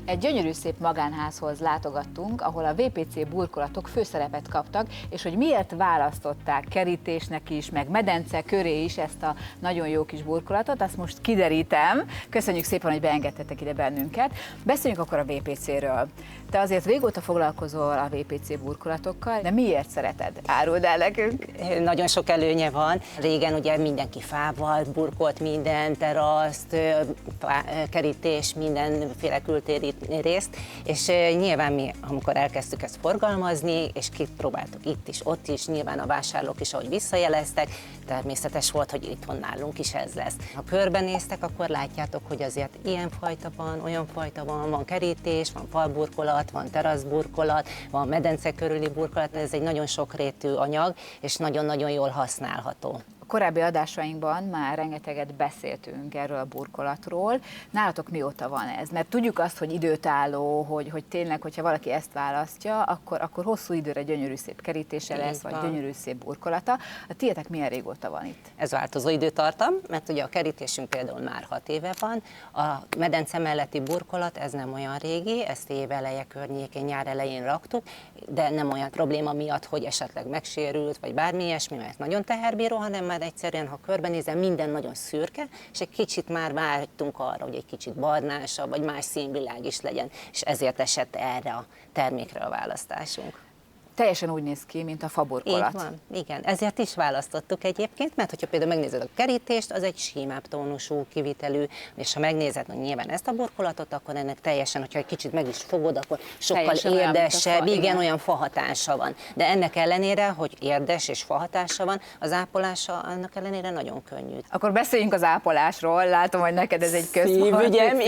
Egy gyönyörű szép magánházhoz látogattunk, ahol a VPC burkolatok főszerepet kaptak, és hogy miért választották kerítésnek is, meg medence köré is ezt a nagyon jó kis burkolatot, azt most kiderítem. Köszönjük szépen, hogy beengedtetek ide bennünket. Beszéljünk akkor a VPC-ről. Te azért régóta foglalkozol a VPC burkolatokkal, de miért szereted? Áruld el nekünk! Nagyon sok előnye van. Régen ugye mindenki fával burkolt minden, teraszt, kerítés, mindenféle kültéri részt, és nyilván mi, amikor elkezdtük ezt forgalmazni, és kipróbáltuk itt is, ott is, nyilván a vásárlók is, ahogy visszajeleztek, természetes volt, hogy itthon nálunk is ez lesz. Ha körbenéztek, akkor látjátok, hogy azért ilyen fajta van, olyan fajta van kerítés, van falburkolat, van teraszburkolat, van medence körüli burkolat, ez egy nagyon sokrétű anyag, és nagyon-nagyon jól használható. A korábbi adásainkban már rengeteget beszéltünk erről a burkolatról. Nálatok mióta van ez? Mert tudjuk azt, hogy időtálló, hogy tényleg, hogyha valaki ezt választja, akkor hosszú időre gyönyörű szép kerítése lesz, vagy gyönyörű szép burkolata. A tiétek milyen régóta van itt? Ez változó időtartam, mert ugye a kerítésünk például már 6 éve van, a medence melletti burkolat, ez nem olyan régi, ezt év eleje környékén, nyár elején raktuk, de nem olyan probléma miatt, hogy esetleg megsérült, vagy bármi ilyesmi, mert nagyon teherbíró, hanem már egyszerűen, ha körbenézem, minden nagyon szürke, és egy kicsit már vágytunk arra, hogy egy kicsit barnásabb, vagy más színvilág is legyen, és ezért esett erre a termékre a választásunk. Teljesen úgy néz ki, mint a faburkolat. Így van, igen. Ezért is választottuk egyébként, mert hogyha például megnézed a kerítést, az egy simább tónusú, kivitelű, és ha megnézed hogy nyilván ezt a burkolatot, akkor ennek teljesen, hogyha egy kicsit meg is fogod, akkor sokkal teljesen érdesebb, olyan, igen, olyan fahatása van. De ennek ellenére, hogy érdes és fahatása van, az ápolása ennek ellenére nagyon könnyű. Akkor beszéljünk az ápolásról, látom, hogy neked ez egy Szívügyem,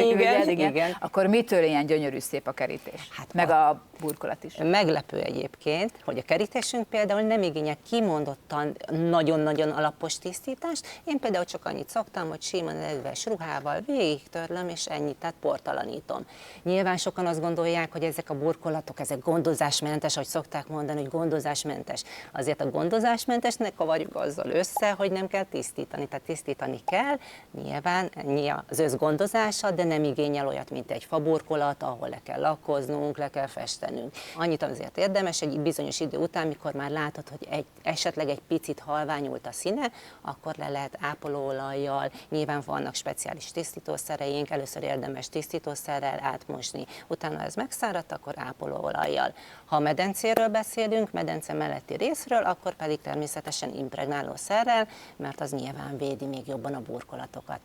igen. Akkor mitől ilyen gyönyörű szép a kerítés? Hát meg a burkolat is. Meglepő egyébként, hogy a kerítésünk például nem igényel kimondottan nagyon-nagyon alapos tisztítást. Én például csak annyit szoktam, hogy sima nedves ruhával végigtörlöm, és ennyit, tehát portalanítom. Nyilván sokan azt gondolják, hogy ezek a burkolatok, ezek gondozásmentes, ahogy szokták mondani, hogy gondozásmentes. Azért a gondozásmentes ne kavarjuk azzal össze, hogy nem kell tisztítani. Tehát tisztítani kell, nyilván ennyi az összgondozása, de nem igényel olyat, mint egy faburkolat, ahol le kell lakkoznunk, le kell festeni. Annyit azért érdemes, egy bizonyos idő után, mikor már látod, hogy esetleg egy picit halványult a színe, akkor le lehet ápolóolajjal, nyilván vannak speciális tisztítószereink, először érdemes tisztítószerrel átmosni, utána ez megszáradt, akkor ápolóolajjal. Ha medencéről beszélünk, medence melletti részről, akkor pedig természetesen impregnálószerrel, mert az nyilván védi még jobban a burkolatokat.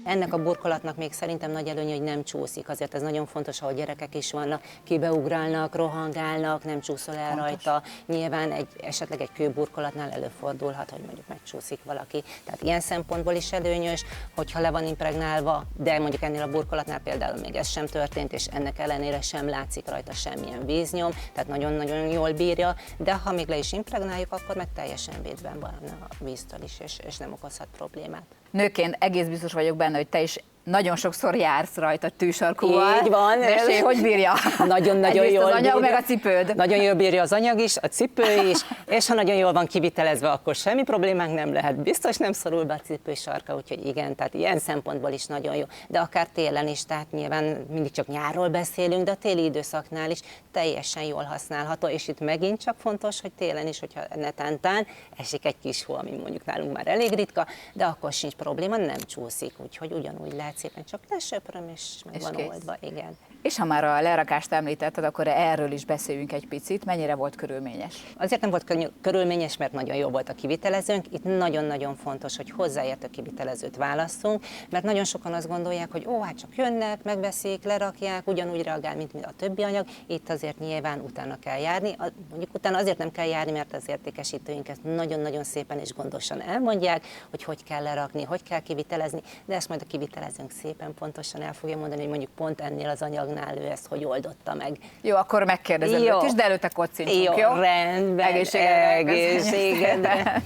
Ennek a burkolatnak még szerintem nagy előnye, hogy nem csúszik. Azért ez nagyon fontos, ahol gyerekek is vannak, kibeugrálnak, rohangálnak, nem csúszol el rajta. Nyilván esetleg egy kőburkolatnál előfordulhat, hogy mondjuk megcsúszik valaki. Tehát ilyen szempontból is előnyös, hogyha le van impregnálva, de mondjuk ennél a burkolatnál például még ez sem történt, és ennek ellenére sem látszik rajta semmilyen víznyom, tehát nagyon-nagyon jól bírja, de ha még le is impregnáljuk, akkor meg teljesen védben van a víztől is, és nem okozhat problémát. Nőként egész biztos vagyok benne, hogy te is nagyon sokszor jársz rajta tűsarkúval. Így van. Mesélj, hogy bírja? Nagyon-nagyon jól az anyag, bírja. meg a cipőd. Nagyon jól bírja az anyag is, a cipő is, és ha nagyon jól van kivitelezve, akkor semmi problémánk nem lehet. Biztos nem szorul be a cipő sarka, úgyhogy igen, tehát ilyen szempontból is nagyon jó. De akár télen is, tehát nyilván mindig csak nyárról beszélünk, de a téli időszaknál is teljesen jól használható, és itt megint csak fontos, hogy télen is, hogyha netántán esik egy kis hó, ami mondjuk nálunk már elég ritka, de akkor sincs probléma, nem csúszik, úgyhogy ugyanúgy lehet szépen csak lesöpröm, és meg van oldva, igen. És ha már a lerakást említetted, akkor erről is beszéljünk egy picit. Mennyire volt körülményes? Azért nem volt körülményes, mert nagyon jó volt a kivitelezőnk. Itt nagyon-nagyon fontos, hogy hozzáértő kivitelezőt válasszunk, mert nagyon sokan azt gondolják, hogy hát csak jönnek, megveszik, lerakják, ugyanúgy reagál, mint a többi anyag. Itt azért nyilván utána kell járni. Mondjuk utána azért nem kell járni, mert az értékesítőink ezt nagyon-nagyon szépen és gondosan elmondják, hogy kell lerakni, hogy kell kivitelezni, de ezt majd a kivitelezőnk szépen pontosan el fogja mondani, hogy mondjuk pont ennél az anyagnál ő ezt hogy oldotta meg. Jó, akkor megkérdezem őt is, de előtte kocincsunk, jó? Rendben, egészségedre.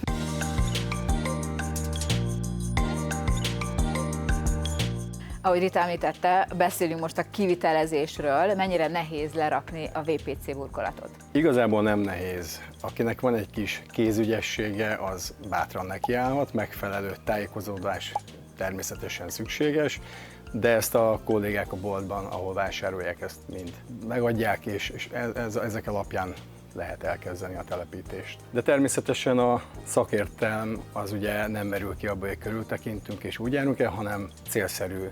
Ahogy Rita említette, beszélünk most a kivitelezésről. Mennyire nehéz lerakni a VPC burkolatot? Igazából nem nehéz. Akinek van egy kis kézügyessége, az bátran nekiállhat, megfelelő tájékozódás természetesen szükséges, de ezt a kollégák a boltban, ahol vásárolják, ezt mind megadják, és ezek alapján lehet elkezdeni a telepítést. De természetesen a szakértelem az ugye nem merül ki abból, hogy körültekintünk és úgy járunk el, hanem célszerű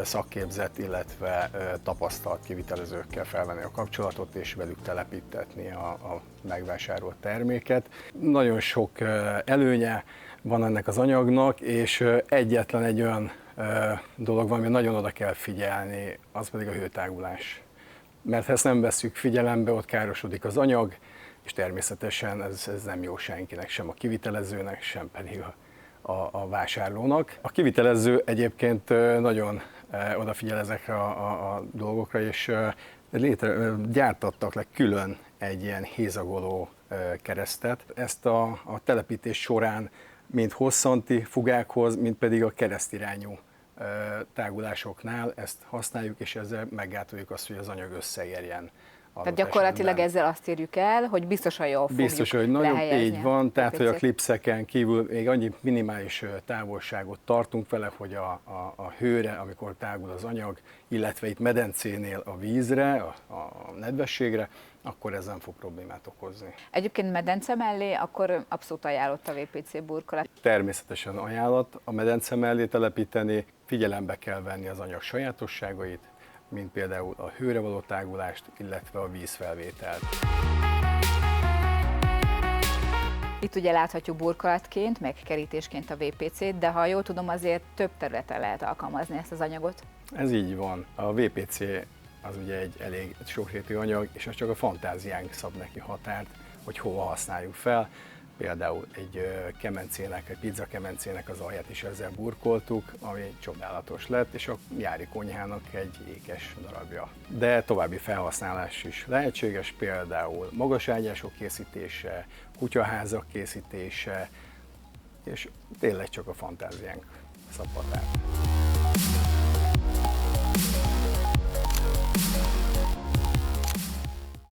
szakképzett, illetve tapasztalt kivitelezőkkel felvenni a kapcsolatot és velük telepítetni a megvásárolt terméket. Nagyon sok előnye van ennek az anyagnak, és egyetlen egy olyan dolog van, ami nagyon oda kell figyelni, az pedig a hőtágulás. Mert ha ezt nem vesszük figyelembe, ott károsodik az anyag, és természetesen ez nem jó senkinek, sem a kivitelezőnek, sem pedig a vásárlónak. A kivitelező egyébként nagyon odafigyel ezekre a dolgokra, és gyártattak le külön egy ilyen hézagoló keresztet. Ezt a telepítés során mind hosszanti fugákhoz, mind pedig a keresztirányú tágulásoknál ezt használjuk, és ezzel meggátoljuk azt, hogy az anyag összeérjen. Tehát gyakorlatilag ezzel azt érjük el, hogy biztosan jól fogjuk biztos, hogy nagyon így van, tehát hogy a klipszeken kívül még annyi minimális távolságot tartunk vele, hogy a hőre, amikor tágul az anyag, illetve itt medencénél a vízre, a nedvességre, akkor ez nem fog problémát okozni. Egyébként medence mellé akkor abszolút ajánlott a VPC burkolat. Természetesen ajánlat a medence mellé telepíteni, figyelembe kell venni az anyag sajátosságait, mint például a hőre való tágulást, illetve a vízfelvételt. Itt ugye láthatjuk burkolatként, meg kerítésként a VPC-t, de ha jól tudom, azért több területen lehet alkalmazni ezt az anyagot. Ez így van. A VPC az ugye egy elég sokrétű anyag, és az csak a fantáziánk szab neki határt, hogy hova használjuk fel. Például egy kemencének, egy pizza kemencének az alját is ezzel burkoltuk, ami csodálatos lett, és a nyári konyhának egy ékes darabja. De további felhasználás is lehetséges, például magaságyások készítése, kutyaházak készítése, és tényleg csak a fantáziánk szab határt.